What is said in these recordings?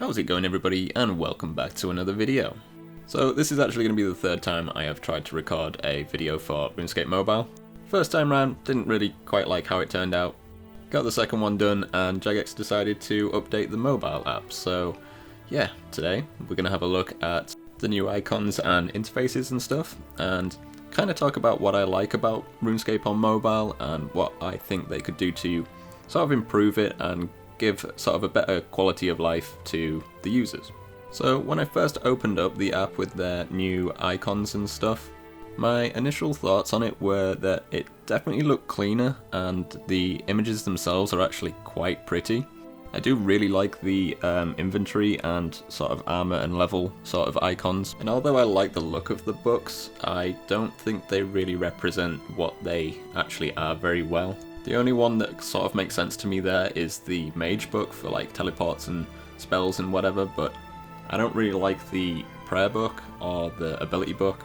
How's it going, everybody, and welcome back to another video. So this is actually going to be the third time I have tried to record a video for Runescape Mobile. First time round, didn't really quite like how it turned out. Got the second one done and Jagex decided to update the mobile app, so yeah, today we're going to have a look at the new icons and interfaces and stuff, and kind of talk about what I like about RuneScape on mobile and what I think they could do to sort of improve it and give sort of a better quality of life to the users. So when I first opened up the app with their new icons and stuff, my initial thoughts on it were that it definitely looked cleaner and the images themselves are actually quite pretty. I do really like the inventory and sort of armor and level sort of icons, and although I like the look of the books, I don't think they really represent what they actually are very well. The only one that sort of makes sense to me there is the mage book for like teleports and spells and whatever, but I don't really like the prayer book or the ability book.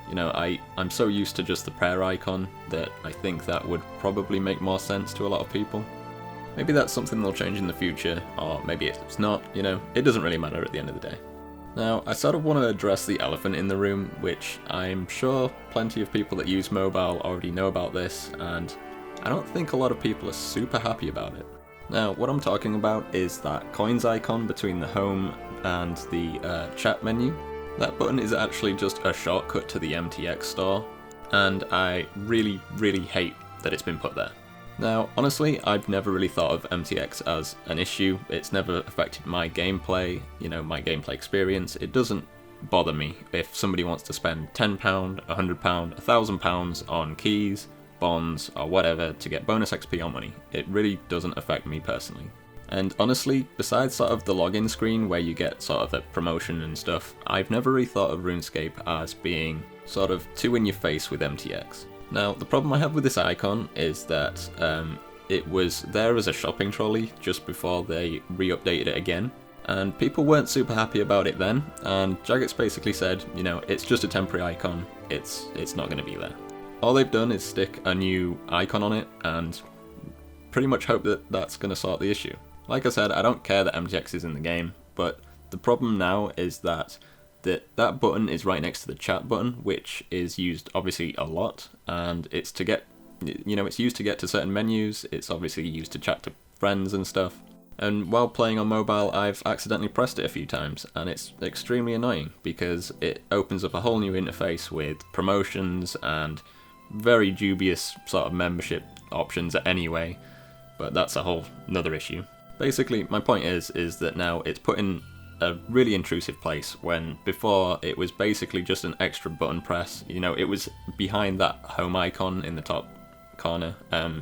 You know, I'm so used to just the prayer icon that I think that would probably make more sense to a lot of people. Maybe that's something they'll change in the future, or maybe it's not, you know, it doesn't really matter at the end of the day. Now, I sort of want to address the elephant in the room, which I'm sure plenty of people that use mobile already know about this, and I don't think a lot of people are super happy about it. Now, what I'm talking about is that coins icon between the home and the chat menu. That button is actually just a shortcut to the MTX store, and I really, really hate that it's been put there. Now, honestly, I've never really thought of MTX as an issue. It's never affected my gameplay, you know, my gameplay experience. It doesn't bother me if somebody wants to spend £10, £100, £1,000 on keys, bonds, or whatever to get bonus XP or money. It really doesn't affect me personally. And honestly, besides sort of the login screen where you get sort of a promotion and stuff, I've never really thought of RuneScape as being sort of too in your face with MTX. Now, the problem I have with this icon is that it was there as a shopping trolley just before they re-updated it again, and people weren't super happy about it then, and Jagex basically said, you know, it's just a temporary icon, it's not going to be there. All they've done is stick a new icon on it and pretty much hope that that's going to sort the issue. Like I said, I don't care that MTX is in the game, but the problem now is that that button is right next to the chat button, which is used obviously a lot, and it's to get, you know, it's used to get to certain menus, it's obviously used to chat to friends and stuff. And while playing on mobile, I've accidentally pressed it a few times, and it's extremely annoying because it opens up a whole new interface with promotions and very dubious sort of membership options anyway, but that's a whole another issue. Basically, my point is that now it's put in a really intrusive place when before it was basically just an extra button press. You know, it was behind that home icon in the top corner.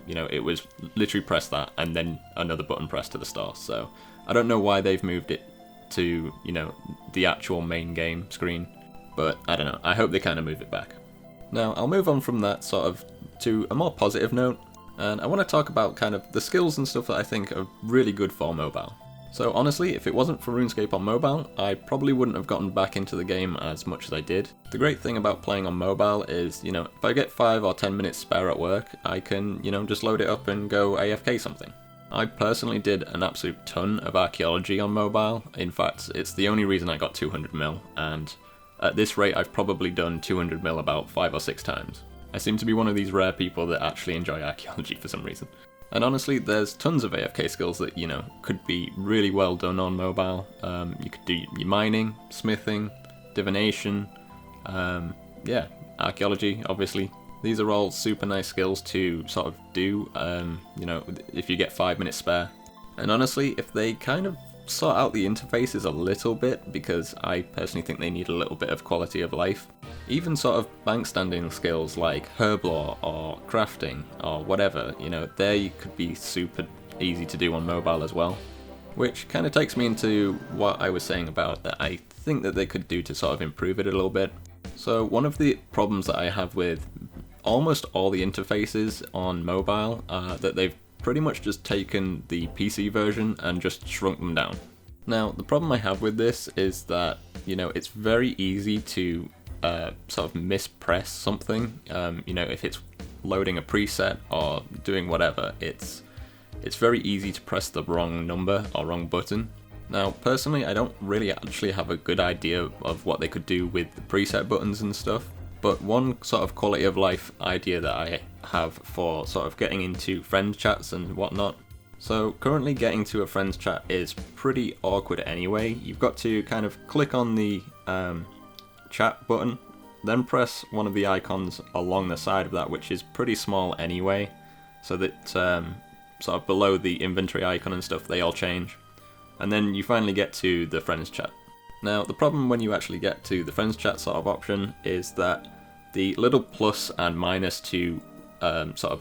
You know, it was literally press that and then another button press to the store. So I don't know why they've moved it to, you know, the actual main game screen, but I don't know. I hope they kind of move it back. Now, I'll move on from that sort of to a more positive note, and I want to talk about kind of the skills and stuff that I think are really good for mobile. So honestly, if it wasn't for RuneScape on mobile, I probably wouldn't have gotten back into the game as much as I did. The great thing about playing on mobile is, you know, if I get 5 or 10 minutes spare at work, I can, you know, just load it up and go AFK something. I personally did an absolute ton of archeology on mobile. In fact, it's the only reason I got 200 mil, and at this rate I've probably done 200 mil about 5 or 6 times. I seem to be one of these rare people that actually enjoy archeology for some reason. And honestly, there's tons of AFK skills that, you know, could be really well done on mobile. You could do your mining, smithing, divination, yeah, archeology, obviously. These are all super nice skills to sort of do, you know, if you get 5 minutes spare. And honestly, if they kind of sort out the interfaces a little bit, because I personally think they need a little bit of quality of life. Even sort of bank standing skills like herblore or crafting or whatever, you know, they could be super easy to do on mobile as well. Which kind of takes me into what I was saying about that I think that they could do to sort of improve it a little bit. So one of the problems that I have with almost all the interfaces on mobile are that they've pretty much just taken the PC version and just shrunk them down. Now, the problem I have with this is that, you know, it's very easy to sort of mispress something. You know, if it's loading a preset or doing whatever, it's very easy to press the wrong number or wrong button. Now, personally, I don't really actually have a good idea of what they could do with the preset buttons and stuff, but one sort of quality of life idea that I have for sort of getting into friend chats and whatnot. So currently getting to a friend's chat is pretty awkward anyway. You've got to kind of click on the chat button, then press one of the icons along the side of that, which is pretty small anyway, so that sort of below the inventory icon and stuff, they all change. And then you finally get to the friends chat. Now, the problem when you actually get to the friends chat sort of option is that the little plus and minus to sort of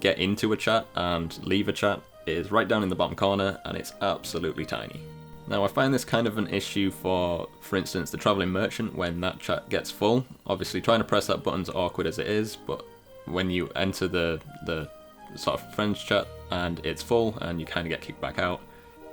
get into a chat and leave a chat is right down in the bottom corner, and it's absolutely tiny. Now, I find this kind of an issue for instance, the Travelling Merchant when that chat gets full. Obviously, trying to press that button's awkward as it is, but when you enter the sort of friends chat and it's full and you kind of get kicked back out,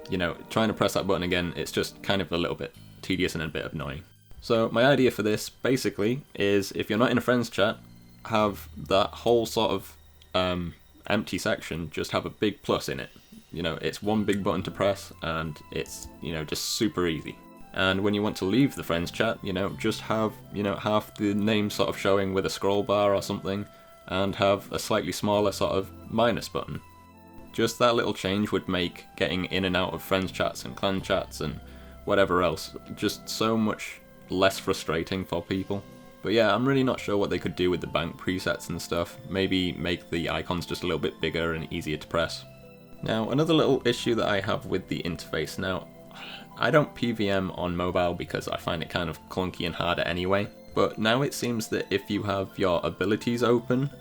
you know, trying to press that button again, it's just kind of a little bit tedious and a bit annoying. So my idea for this, basically, is if you're not in a friends chat, have that whole sort of empty section just have a big plus in it. You know, it's one big button to press, and it's, you know, just super easy. And when you want to leave the friends chat, you know, just have, you know, half the name sort of showing with a scroll bar or something, and have a slightly smaller sort of minus button. Just that little change would make getting in and out of friends chats and clan chats and whatever else just so much less frustrating for people. But yeah, I'm really not sure what they could do with the bank presets and stuff. Maybe make the icons just a little bit bigger and easier to press. Now, another little issue that I have with the interface. Now, I don't PVM on mobile because I find it kind of clunky and harder anyway. But now it seems that if you have your abilities open,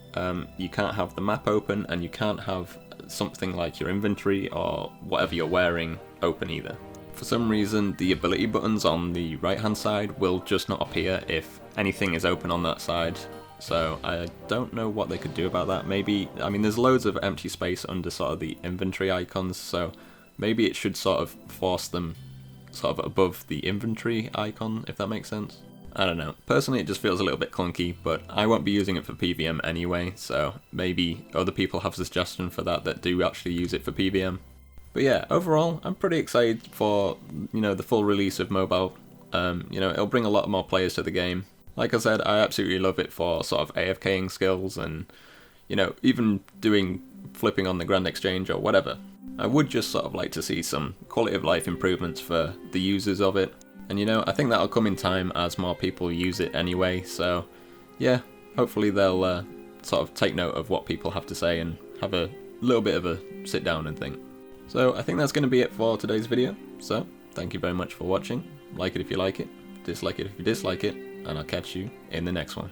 you can't have the map open, and you can't have something like your inventory or whatever you're wearing open either. For some reason, the ability buttons on the right hand side will just not appear if anything is open on that side. So I don't know what they could do about that. Maybe, I mean, there's loads of empty space under sort of the inventory icons, so maybe it should sort of force them sort of above the inventory icon, if that makes sense. I don't know. Personally, it just feels a little bit clunky, but I won't be using it for PVM anyway, so maybe other people have a suggestion for that do actually use it for PVM. But yeah, overall, I'm pretty excited for, you know, the full release of mobile. You know, it'll bring a lot more players to the game. Like I said, I absolutely love it for sort of AFKing skills and, you know, even doing flipping on the Grand Exchange or whatever. I would just sort of like to see some quality of life improvements for the users of it. And you know, I think that'll come in time as more people use it anyway, so yeah, hopefully they'll sort of take note of what people have to say and have a little bit of a sit down and think. So I think that's going to be it for today's video, so thank you very much for watching. Like it if you like it, dislike it if you dislike it, and I'll catch you in the next one.